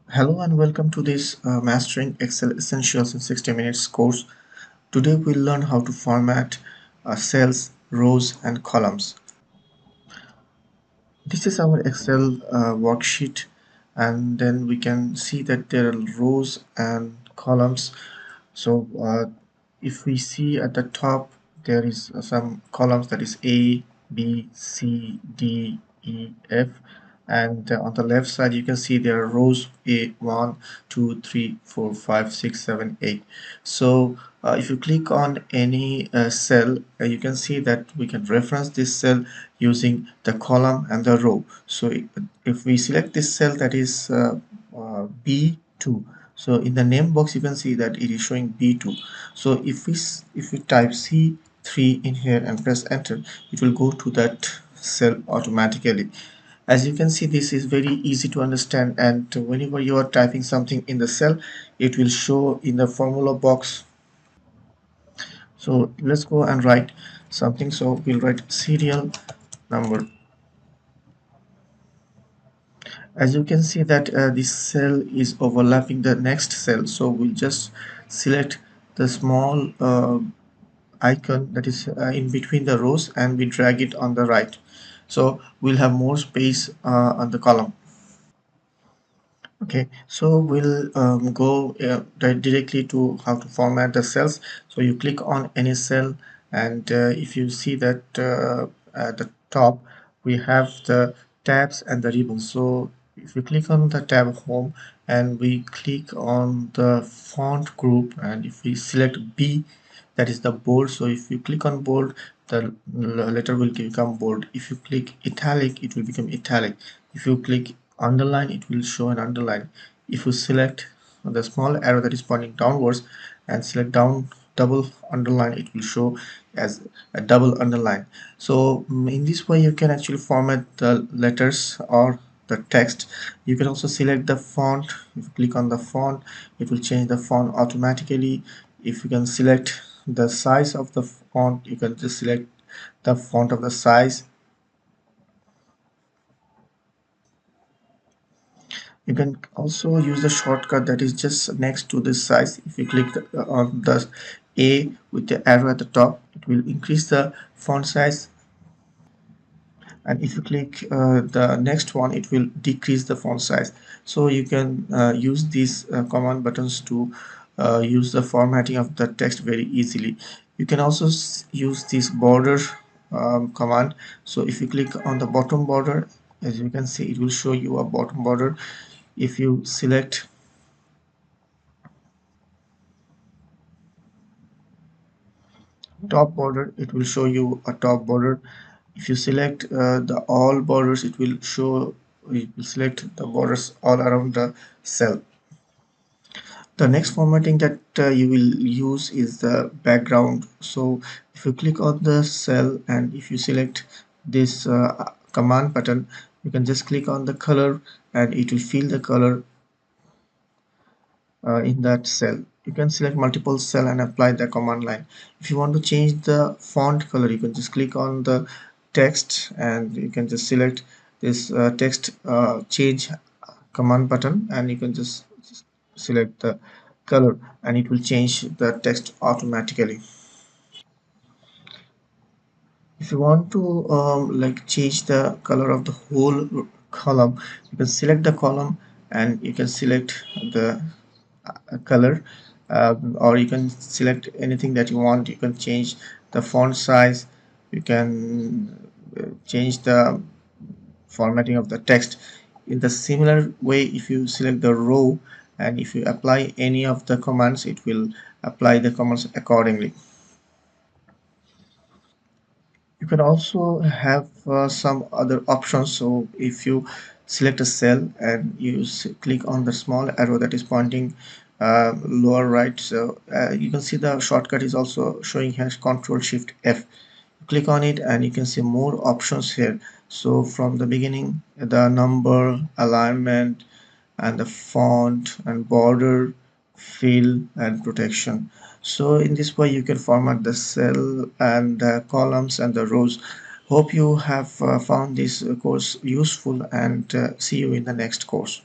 Hello and welcome to this Mastering Excel Essentials in 60 Minutes course. Today we'll learn how to format cells, rows and columns. This is our Excel worksheet, and then we can see that there are rows and columns. So if we see at the top, there is some columns, that is A, B, C, D, E, F, and on the left side you can see there are rows A, 1, 2, 3, 4, 5, 6, 7, 8. So if you click on any cell, you can see that we can reference this cell using the column and the row. So if we select this cell, that is B2, so in the name box you can see that it is showing B2. So if we type C3 in here and press enter, it will go to that cell automatically. As you can see, this is very easy to understand, and whenever you are typing something in the cell, it will show in the formula box. So let's go and write something. So we'll write serial number. As you can see that this cell is overlapping the next cell, so we'll just select the small icon that is in between the rows, and we drag it on the right, so we'll have more space on the column. Okay, so we'll go directly to how to format the cells. So you click on any cell, and if you see that at the top we have the tabs and the ribbons. So if you click on the tab home and we click on the font group, and if we select B, that is the bold. So if you click on bold, the letter will become bold. If you click italic, it will become italic. If you click underline, it will show an underline. If you select the small arrow that is pointing downwards and select down double underline, it will show as a double underline. So in this way you can actually format the letters or the text. You can also select the font. If you click on the font, it will change the font automatically. If you can select the size of the font, you can just select the font of the size. You can also use the shortcut that is just next to this size. If you click on the A with the arrow at the top, it will increase the font size, and if you click the next one, it will decrease the font size. So you can use these command buttons to use the formatting of the text very easily. You can also use this border command. So if you click on the bottom border, as you can see, it will show you a bottom border. If you select top border, it will show you a top border. If you select the all borders, it will select the borders all around the cell. The next formatting that you will use is the background. So if you click on the cell and if you select this command button, you can just click on the color and it will fill the color in that cell. You can select multiple cell and apply the command line. If you want to change the font color, you can just click on the text and you can just select this text change command button, and you can just select the color and it will change the text automatically. If you want to like change the color of the whole column, you can select the column and you can select the color, or you can select anything that you want. You can change the font size, you can change the formatting of the text. In the similar way, if you select the row and if you apply any of the commands, it will apply the commands accordingly. You can also have some other options. So if you select a cell and you click on the small arrow that is pointing lower right, so you can see the shortcut is also showing here, Ctrl Shift F. Click on it and you can see more options here. So from the beginning, the number, alignment, and the font and border, fill and protection. So in this way you can format the cell and the columns and the rows. Hope you have found this course useful, and see you in the next course.